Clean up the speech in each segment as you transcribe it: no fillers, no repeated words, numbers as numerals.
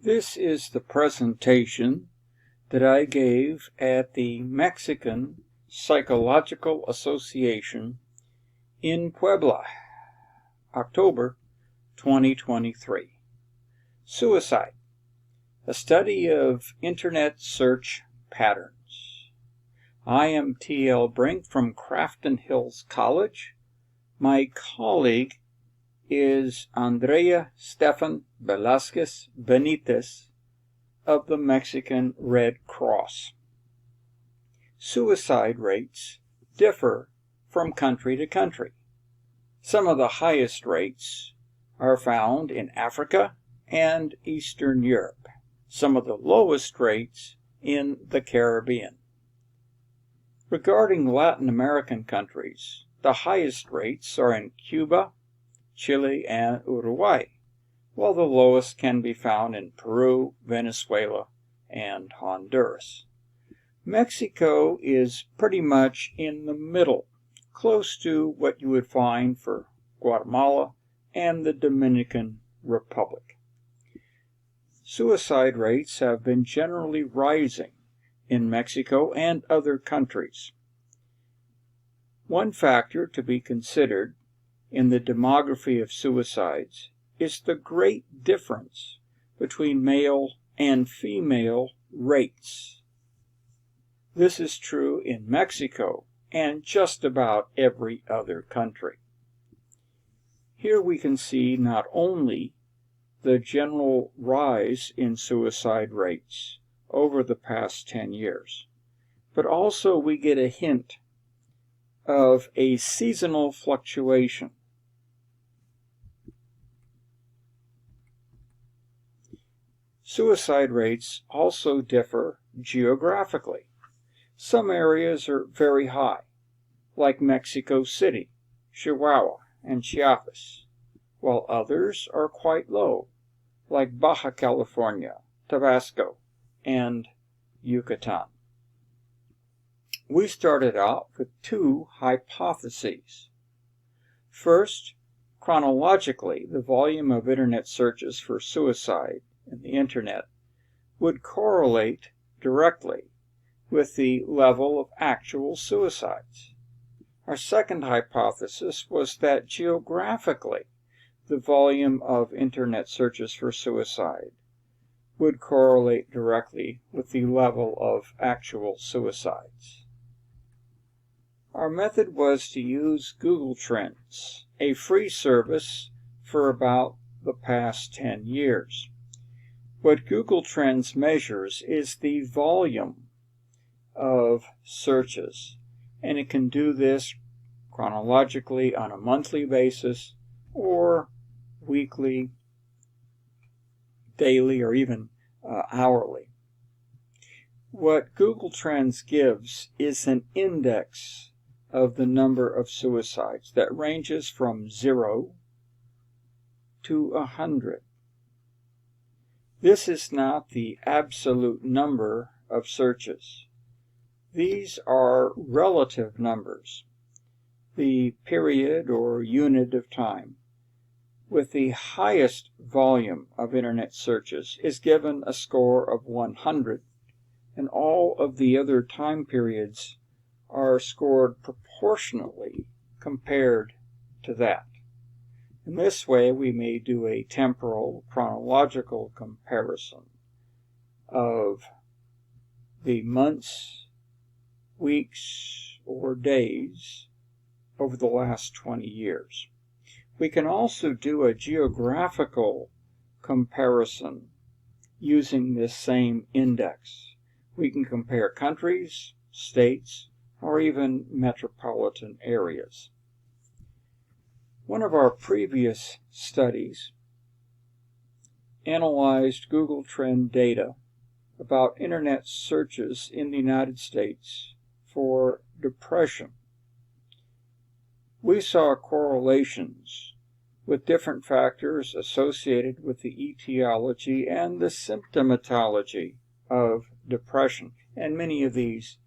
This is the presentation that I gave at the Mexican Psychological Association in Puebla, October 2023. Suicide, a study of Internet search patterns. I am T.L. Brink from Crafton Hills College. My colleague is Andrea Stefan Velasquez Benitez of the Mexican Red Cross. Suicide rates differ from country to country. Some of the highest rates are found in Africa and Eastern Europe. Some of the lowest rates in the Caribbean. Regarding Latin American countries, the highest rates are in Cuba, Chile, and Uruguay, while the lowest can be found in Peru, Venezuela, and Honduras. Mexico is pretty much in the middle, close to what you would find for Guatemala and the Dominican Republic. Suicide rates have been generally rising in Mexico and other countries. One factor to be considered in the demography of suicides is the great difference between male and female rates. This is true in Mexico and just about every other country. Here we can see not only the general rise in suicide rates over the past 10 years, but also we get a hint of a seasonal fluctuation. Suicide rates also differ geographically. Some areas are very high, like Mexico City, Chihuahua, and Chiapas, while others are quite low, like Baja California, Tabasco, and Yucatan. We started out with two hypotheses. First, chronologically, the volume of Internet searches for suicide in the Internet would correlate directly with the level of actual suicides. Our second hypothesis was that geographically, the volume of Internet searches for suicide would correlate directly with the level of actual suicides. Our method was to use Google Trends, a free service for about the past 10 years. What Google Trends measures is the volume of searches, and it can do this chronologically on a monthly basis or weekly, daily, or even hourly. What Google Trends gives is an index of the number of suicides that ranges from 0 to 100. This is not the absolute number of searches. These are relative numbers, the period or unit of time with the highest volume of Internet searches is given a score of 100, and all of the other time periods are scored proportionally compared to that. In this way, we may do a temporal, chronological comparison of the months, weeks, or days over the last 20 years. We can also do a geographical comparison using this same index. We can compare countries, states, or even metropolitan areas. One of our previous studies analyzed Google Trend data about Internet searches in the United States for depression. We saw correlations with different factors associated with the etiology and the symptomatology of depression, and many of these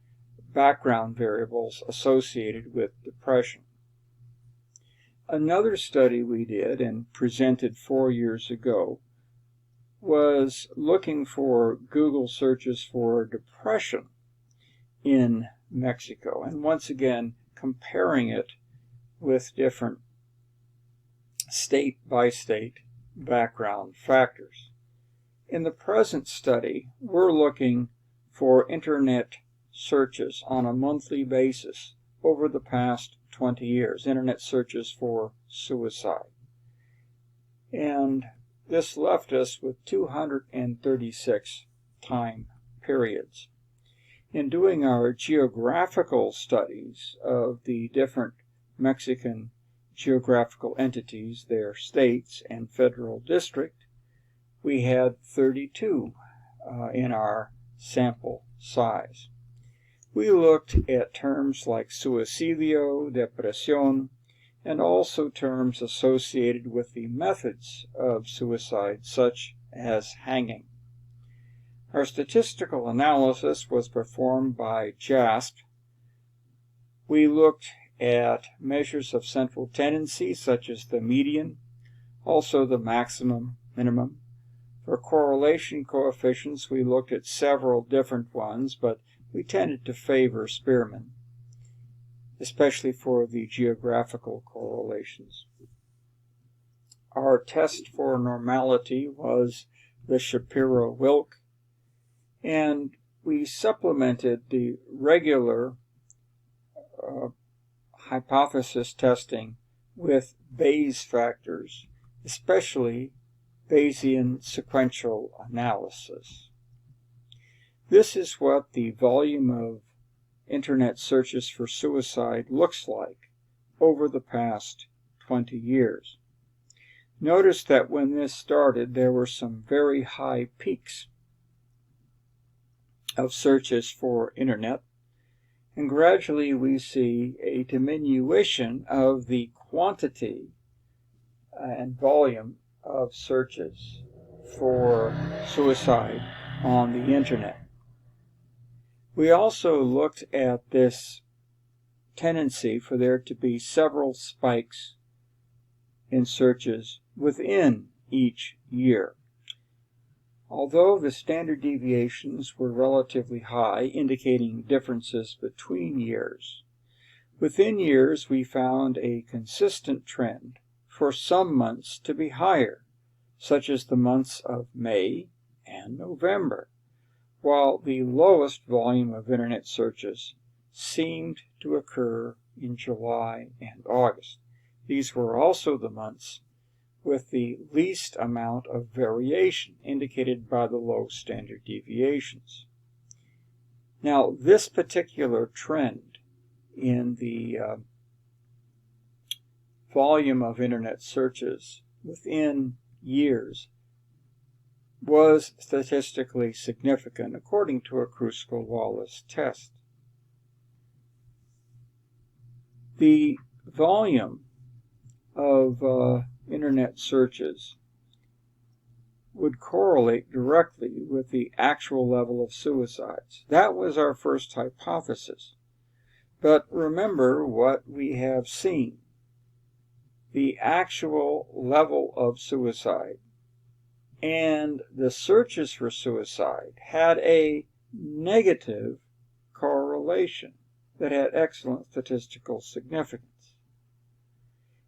background variables associated with depression. Another study we did and presented 4 years ago was looking for Google searches for depression in Mexico, and once again comparing it with different state-by-state background factors. In the present study, we're looking for internet searches on a monthly basis over the past 20 years, internet searches for suicide. And this left us with 236 time periods. In doing our geographical studies of the different Mexican geographical entities, their states and federal district, we had 32 in our sample size. We looked at terms like suicidio, depresión, and also terms associated with the methods of suicide, such as hanging. Our statistical analysis was performed by JASP. We looked at measures of central tendency, such as the median, also the maximum, minimum. For correlation coefficients, we looked at several different ones, but we tended to favor Spearman, especially for the geographical correlations. Our test for normality was the Shapiro-Wilk, and we supplemented the regular hypothesis testing with Bayes factors, especially Bayesian sequential analysis. This is what the volume of internet searches for suicide looks like over the past 20 years. Notice that when this started, there were some very high peaks of searches for internet, and gradually we see a diminution of the quantity and volume of searches for suicide on the internet. We also looked at this tendency for there to be several spikes in searches within each year. Although the standard deviations were relatively high, indicating differences between years, within years we found a consistent trend for some months to be higher, such as the months of May and November, while the lowest volume of internet searches seemed to occur in July and August. These were also the months with the least amount of variation, indicated by the low standard deviations. Now, this particular trend in the volume of internet searches within years was statistically significant, according to a Kruskal-Wallis test. The volume of internet searches would correlate directly with the actual level of suicides. That was our first hypothesis. But remember what we have seen. The actual level of suicide and the searches for suicide had a negative correlation that had excellent statistical significance.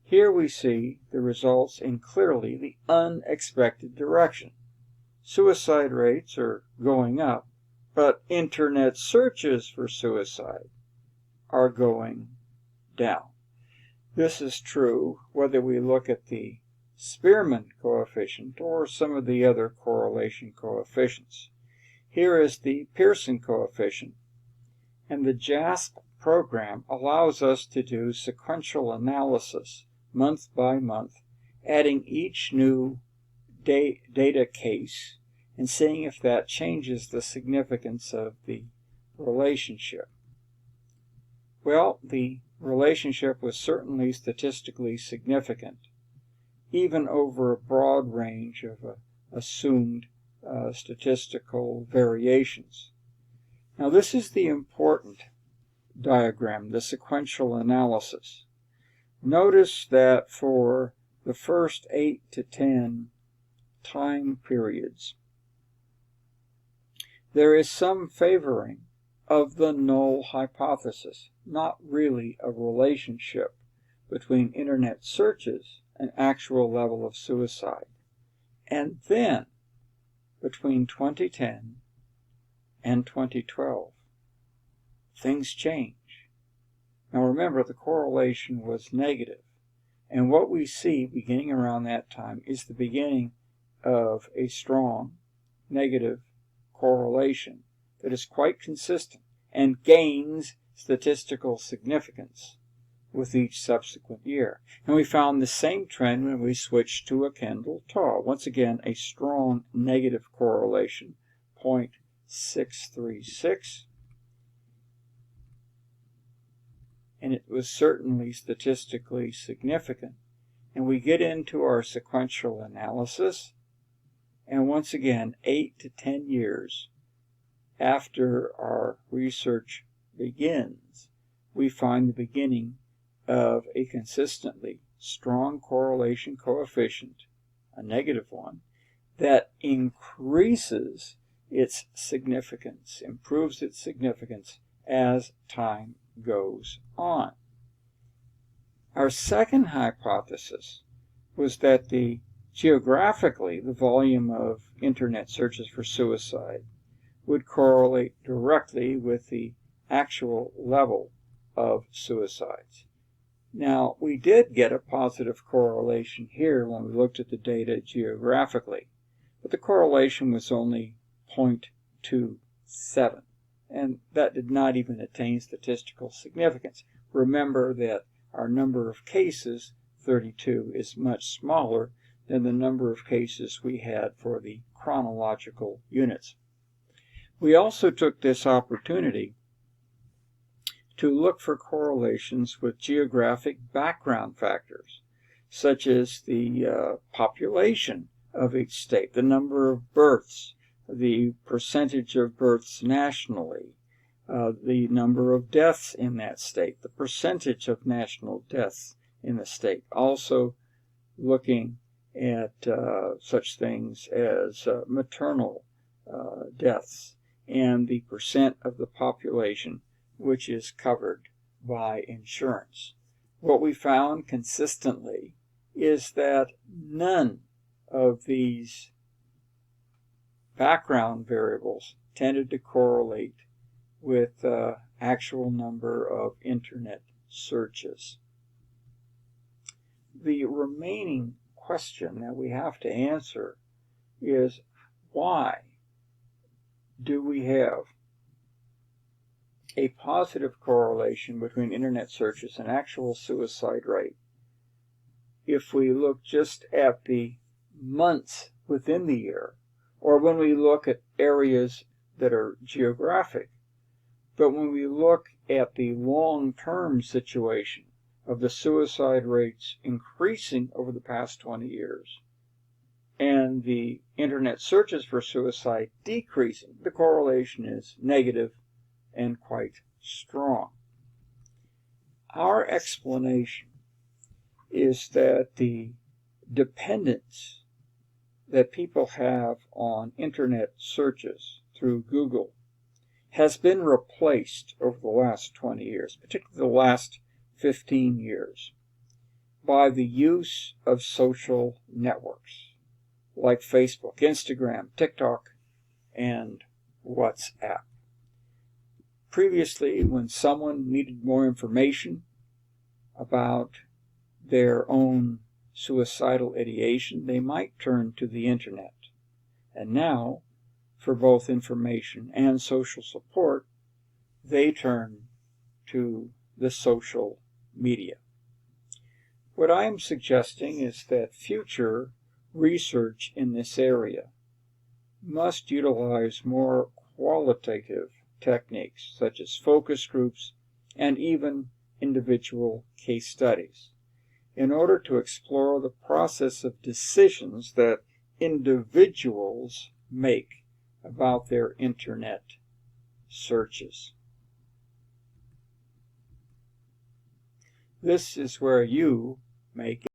Here we see the results in clearly the unexpected direction. Suicide rates are going up, but internet searches for suicide are going down. This is true whether we look at the Spearman coefficient or some of the other correlation coefficients. Here is the Pearson coefficient, and the JASP program allows us to do sequential analysis month by month, adding each new data case and seeing if that changes the significance of the relationship. Well, the relationship was certainly statistically significant, even over a broad range of assumed statistical variations. Now, this is the important diagram, the sequential analysis. Notice that for the first 8 to 10 time periods. There is some favoring of the null hypothesis, not really a relationship between internet searches and actual level of suicide. And then, between 2010 and 2012, things change. Now remember, the correlation was negative. And what we see beginning around that time is the beginning of a strong negative correlation that is quite consistent and gains statistical significance with each subsequent year. And we found the same trend when we switched to a Kendall-Taw. Once again, a strong negative correlation, 0.636. And it was certainly statistically significant. And we get into our sequential analysis, and once again, 8 to 10 years after our research begins, we find the beginning of a consistently strong correlation coefficient, a negative one, that increases its significance, improves its significance as time goes on. Our second hypothesis was that geographically, the volume of internet searches for suicide would correlate directly with the actual level of suicides. Now, we did get a positive correlation here when we looked at the data geographically, but the correlation was only 0.27, and that did not even attain statistical significance. Remember that our number of cases, 32, is much smaller than the number of cases we had for the chronological units. We also took this opportunity to look for correlations with geographic background factors, such as the population of each state, the number of births, the percentage of births nationally, the number of deaths in that state, the percentage of national deaths in the state. Also looking at such things as maternal deaths and the percent of the population which is covered by insurance. What we found consistently is that none of these background variables tended to correlate with the actual number of internet searches. The remaining question that we have to answer is, why do we have a positive correlation between internet searches and actual suicide rate if we look just at the months within the year, or when we look at areas that are geographic? But when we look at the long-term situation of the suicide rates increasing over the past 20 years and the internet searches for suicide decreasing, the correlation is negative and quite strong. Our explanation is that the dependence that people have on internet searches through Google has been replaced over the last 20 years, particularly the last 15 years, by the use of social networks like Facebook, Instagram, TikTok, and WhatsApp. Previously, when someone needed more information about their own suicidal ideation, they might turn to the internet. And now, for both information and social support, they turn to the social media. What I am suggesting is that future research in this area must utilize more qualitative techniques, such as focus groups and even individual case studies, in order to explore the process of decisions that individuals make about their internet searches. This is where you make